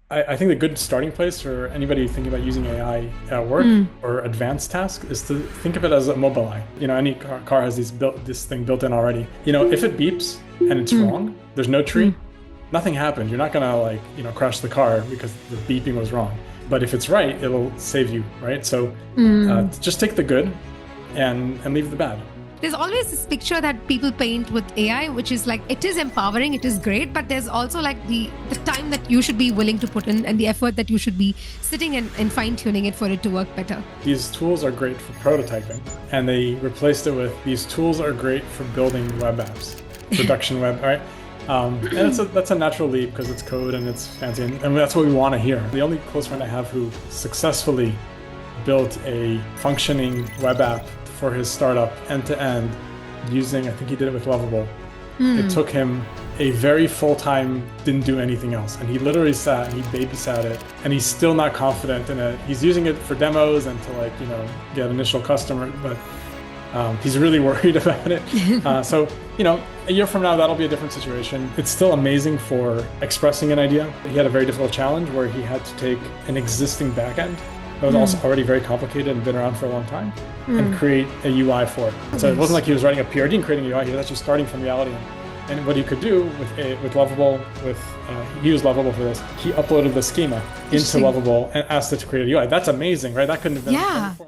I think the good starting place for anybody thinking about using AI at work or advanced task is to think of it as a mobile eye. Any car has this thing built in already. If it beeps and it's wrong, there's no tree, nothing happened. You're not gonna crash the car because the beeping was wrong. But if it's right, it'll save you, right? So just take the good and leave the bad. There's always this picture that people paint with AI, which is like, it is empowering, it is great, but there's also like the time that you should be willing to put in and the effort that you should be sitting and fine-tuning it for it to work better. These tools are great for prototyping, and they replaced it with, these tools are great for building web apps, production web, right? And that's a natural leap because it's code and it's fancy, and that's what we want to hear. The only close friend I have who successfully built a functioning web app for his startup end-to-end using, I think he did it with Lovable. It took him a very full-time, didn't do anything else. And he literally sat and he babysat it, and he's still not confident in it. He's using it for demos and to get initial customer, but he's really worried about it. So, a year from now, that'll be a different situation. It's still amazing for expressing an idea. He had a very difficult challenge where he had to take an existing backend that was also already very complicated and been around for a long time, and create a UI for it. So it wasn't like he was writing a PRD and creating a UI, he was actually starting from reality. And what he could do with Lovable, he used Lovable for this, he uploaded the schema into Lovable and asked it to create a UI. That's amazing, right? That couldn't have been done before.